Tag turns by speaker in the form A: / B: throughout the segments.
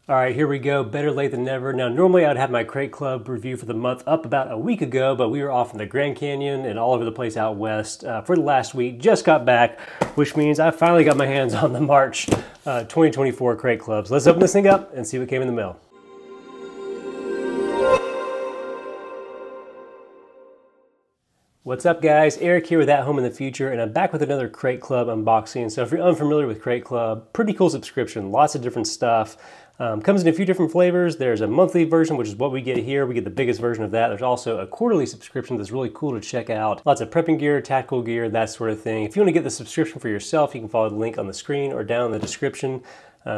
A: All right, here we go. Better late than never. Now, normally I'd have my Crate Club review for the month up about a week ago, but we were off in the Grand Canyon and all over the place out west for the last week. Just got back, which means I finally got my hands on the March 2024 Crate Clubs. Let's open this thing up and see what came in the mail. What's up, guys? Eric here with ATHOME in the Future, and I'm back with another Crate Club unboxing. So if you're unfamiliar with Crate Club, pretty cool subscription, lots of different stuff. Comes in a few different flavors. There's a monthly version, which is what we get here. We get the biggest version of that. There's also a quarterly subscription that's really cool to check out. Lots of prepping gear, tactical gear, that sort of thing. If you want to get the subscription for yourself, you can follow the link on the screen or down in the description.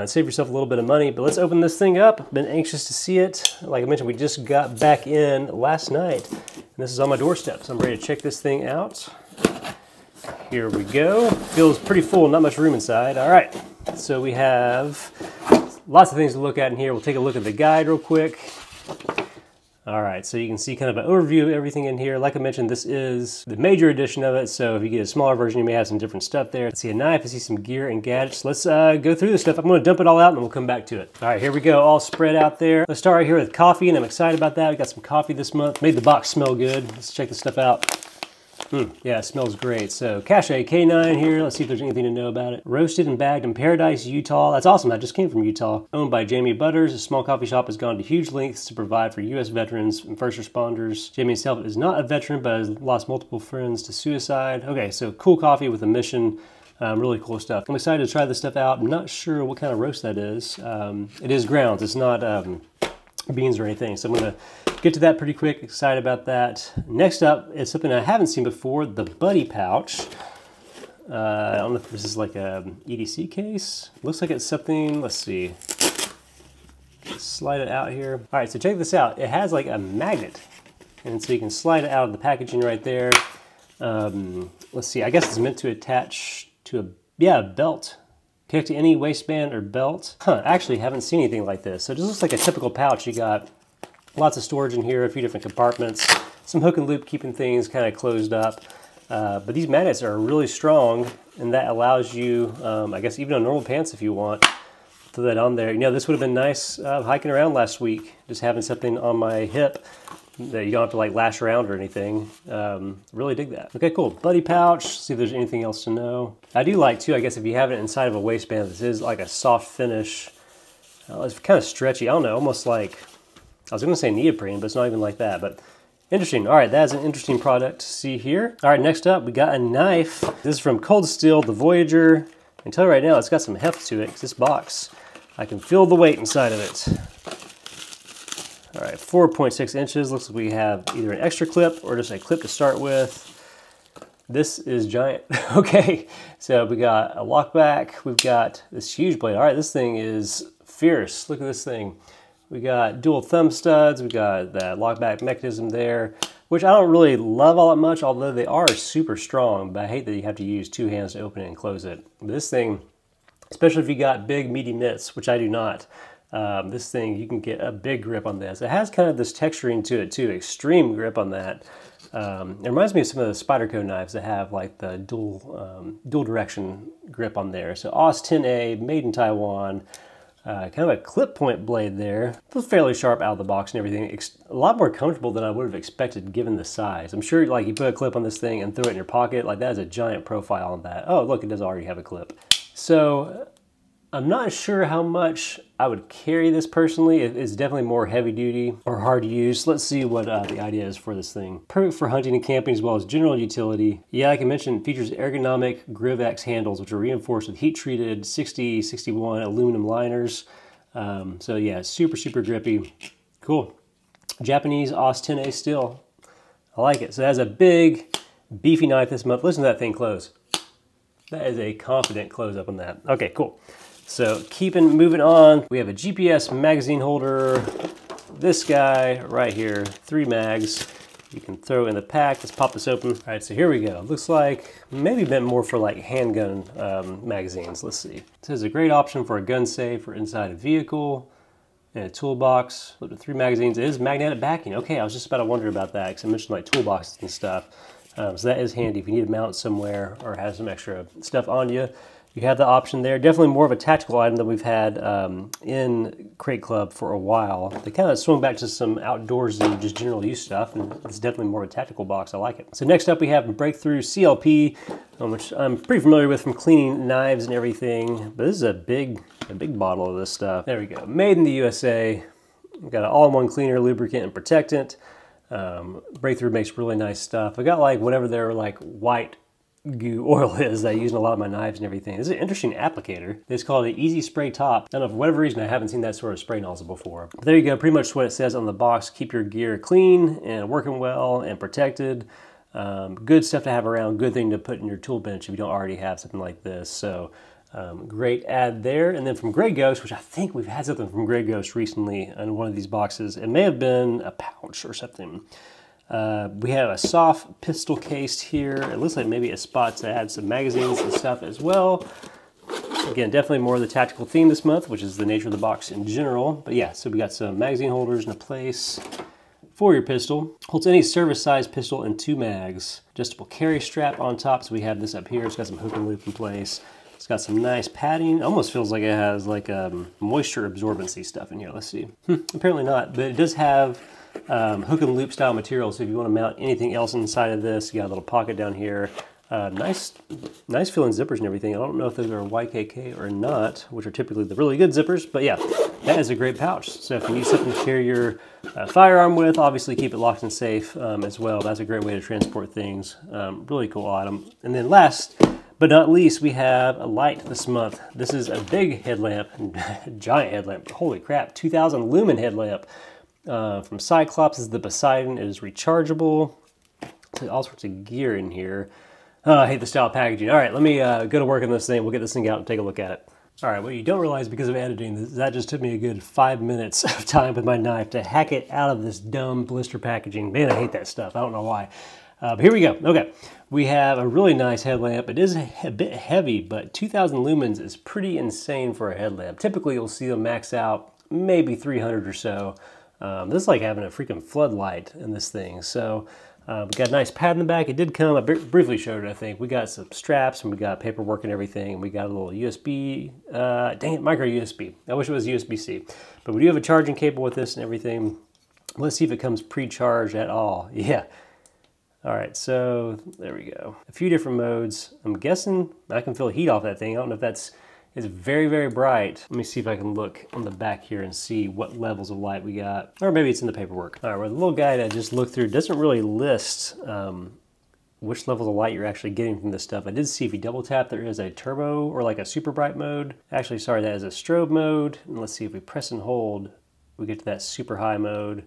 A: Save yourself a little bit of money, but let's open this thing up. Been anxious to see it. Like I mentioned, we just got back in last night, and this is on my doorstep, so I'm ready to check this thing out. Here we go. Feels pretty full, not much room inside. All right, so we have lots of things to look at in here. We'll take a look at the guide real quick. All right, so you can see kind of an overview of everything in here. Like I mentioned, this is the major edition of it, so if you get a smaller version, you may have some different stuff there. I see a knife, I see some gear and gadgets. Let's go through this stuff. I'm gonna dump it all out and then we'll come back to it. All right, here we go, all spread out there. Let's start right here with coffee, and I'm excited about that. We got some coffee this month. Made the box smell good. Let's check this stuff out. Yeah, it smells great. So Cache K9 here. Let's see if there's anything to know about it. Roasted and bagged in Paradise, Utah. That's awesome. That just came from Utah. Owned by Jamie Butters. A small coffee shop has gone to huge lengths to provide for U.S. veterans and first responders. Jamie himself is not a veteran, but has lost multiple friends to suicide. Okay, so cool coffee with a mission. Really cool stuff. I'm excited to try this stuff out. I'm not sure what kind of roast that is. It is grounds. It's not beans or anything. So I'm going to get to that pretty quick. Excited about that. Next up is something I haven't seen before, the Buddy Pouch. I don't know if this is like a EDC case. Looks like it's something, let's see. Slide it out here. All right, so check this out. It has like a magnet. And so you can slide it out of the packaging right there. Let's see, I guess it's meant to attach to a belt. Connect to any waistband or belt. Actually haven't seen anything like this. So it just looks like a typical pouch. You got lots of storage in here, a few different compartments, some hook and loop keeping things kind of closed up. But these magnets are really strong, and that allows you, I guess even on normal pants if you want, throw that on there. You know, this would have been nice hiking around last week, just having something on my hip that you don't have to like lash around or anything. Really dig that. Okay, cool. Buddy pouch. See if there's anything else to know. I do like too, I guess if you have it inside of a waistband, this is like a soft finish. It's kind of stretchy. I don't know, almost like, I was gonna say neoprene, but it's not even like that. But interesting. All right, that's an interesting product to see here. All right, next up, we got a knife. This is from Cold Steel, the Voyager. I can tell you right now, it's got some heft to it, because this box, I can feel the weight inside of it. All right, 4.6 inches. Looks like we have either an extra clip or just a clip to start with. This is giant. Okay, so we got a lock back. We've got this huge blade. All right, this thing is fierce. Look at this thing. We got dual thumb studs. We got that lock back mechanism there, which I don't really love all that much, although they are super strong, but I hate that you have to use two hands to open it and close it. But this thing, especially if you got big meaty mitts, which I do not, this thing, you can get a big grip on this. It has kind of this texturing to it too, extreme grip on that. It reminds me of some of the Spyderco knives that have like the dual direction grip on there. So AUS 10A, made in Taiwan, kind of a clip point blade there. Feels fairly sharp out of the box and everything. A lot more comfortable than I would have expected given the size. I'm sure like you put a clip on this thing and throw it in your pocket, like that is a giant profile on that. Oh, look, it does already have a clip. So I'm not sure how much I would carry this personally. It's definitely more heavy duty or hard to use. Let's see what the idea is for this thing. Perfect for hunting and camping as well as general utility. Yeah, like I mentioned, it features ergonomic GripX handles, which are reinforced with heat-treated 60-61 aluminum liners. So yeah, super, super grippy. Cool. Japanese AUS 10A steel. I like it. So it has a big, beefy knife this month. Listen to that thing close. That is a confident close up on that. Okay, cool. So moving on, we have a GPS magazine holder. This guy right here, 3 mags. You can throw in the pack. Let's pop this open. All right, so here we go. Looks like maybe meant more for like handgun magazines. Let's see. It says a great option for a gun safe or inside a vehicle and a toolbox. Look at 3 magazines. It is magnetic backing. Okay, I was just about to wonder about that because I mentioned like toolboxes and stuff. So that is handy if you need to mount somewhere or have some extra stuff on you. You have the option there. Definitely more of a tactical item than we've had in Crate Club for a while. They kind of swung back to some outdoorsy, just general use stuff, and it's definitely more of a tactical box. I like it. So next up we have Breakthrough CLP, which I'm pretty familiar with from cleaning knives and everything. But this is a big bottle of this stuff. There we go. Made in the USA. We've got an all-in-one cleaner, lubricant, and protectant. Breakthrough makes really nice stuff. I got like whatever their like white goo oil is that I use in a lot of my knives and everything. This is an interesting applicator. It's called an Easy Spray Top. I don't know, for whatever reason I haven't seen that sort of spray nozzle before. But there you go, pretty much what it says on the box. Keep your gear clean and working well and protected. Good stuff to have around, good thing to put in your tool bench if you don't already have something like this. So great ad there. And then from Grey Ghost, which I think we've had something from Grey Ghost recently in one of these boxes. It may have been a pouch or something. We have a soft pistol case here. It looks like maybe a spot to add some magazines and stuff as well. Again, definitely more of the tactical theme this month, which is the nature of the box in general. But yeah, so we got some magazine holders and a place for your pistol. Holds any service size pistol and 2 mags. Adjustable carry strap on top. So we have this up here. It's got some hook and loop in place. It's got some nice padding. Almost feels like it has like moisture absorbency stuff in here. Let's see. Apparently not, but it does have hook and loop style material. So if you want to mount anything else inside of this, you got a little pocket down here. Nice feeling zippers and everything. I don't know if those are YKK or not, which are typically the really good zippers, but yeah, that is a great pouch. So if you need something to carry your firearm with, obviously keep it locked and safe as well. That's a great way to transport things. Really cool item. And then last but not least, we have a light this month. This is a big headlamp, giant headlamp. Holy crap, 2000 lumen headlamp. From Cyclops. This is the Poseidon. It is rechargeable. All sorts of gear in here. I hate the style of packaging. All right, let me go to work on this thing. We'll get this thing out and take a look at it. All right, what you don't realize because of editing, that just took me a good 5 minutes of time with my knife to hack it out of this dumb blister packaging. Man, I hate that stuff. I don't know why. But here we go. Okay, we have a really nice headlamp. It is a bit heavy, but 2000 lumens is pretty insane for a headlamp. Typically, you'll see them max out maybe 300 or so. This is like having a freaking floodlight in this thing. So we got a nice pad in the back. It did come, I briefly showed it, I think. We got some straps and we got paperwork and everything. And we got a little USB, dang it, micro USB. I wish it was USB-C. But we do have a charging cable with this and everything. Let's see if it comes pre-charged at all. Yeah. All right, so there we go. A few different modes. I'm guessing I can feel heat off that thing. I don't know if it's very, very bright. Let me see if I can look on the back here and see what levels of light we got. Or maybe it's in the paperwork. All right, well, the little guide I just looked through doesn't really list which levels of light you're actually getting from this stuff. I did see if you double tap, there is a turbo or like a super bright mode. Actually, sorry, that is a strobe mode. And let's see if we press and hold, we get to that super high mode.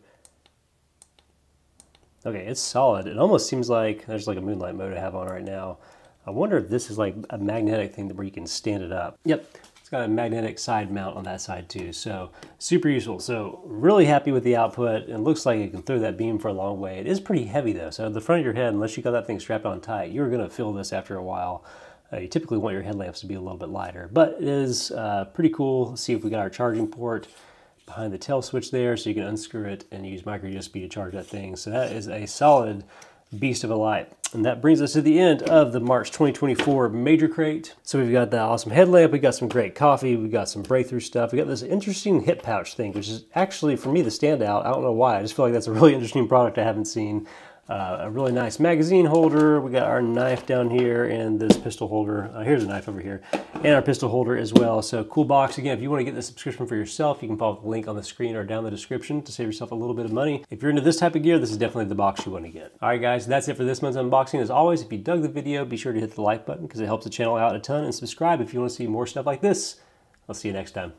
A: Okay, it's solid. It almost seems like there's like a moonlight mode I have on right now. I wonder if this is like a magnetic thing where you can stand it up. Yep, it's got a magnetic side mount on that side too. So super useful. So really happy with the output. It looks like it can throw that beam for a long way. It is pretty heavy though. So the front of your head, unless you got that thing strapped on tight, you're gonna feel this after a while. You typically want your headlamps to be a little bit lighter, but it is pretty cool. Let's see if we got our charging port behind the tail switch there, so you can unscrew it and use micro USB to charge that thing. So that is a solid beast of a light. And that brings us to the end of the March 2024 Major Crate. So we've got that awesome headlamp, we got some great coffee, we got some breakthrough stuff, we got this interesting hip pouch thing, which is actually, for me, the standout. I don't know why, I just feel like that's a really interesting product I haven't seen. A really nice magazine holder. We got our knife down here and this pistol holder. Here's a knife over here. And our pistol holder as well. So cool box. Again, if you want to get the subscription for yourself, you can follow the link on the screen or down in the description to save yourself a little bit of money. If you're into this type of gear, this is definitely the box you want to get. All right, guys, that's it for this month's unboxing. As always, if you dug the video, be sure to hit the like button because it helps the channel out a ton, and subscribe if you want to see more stuff like this. I'll see you next time.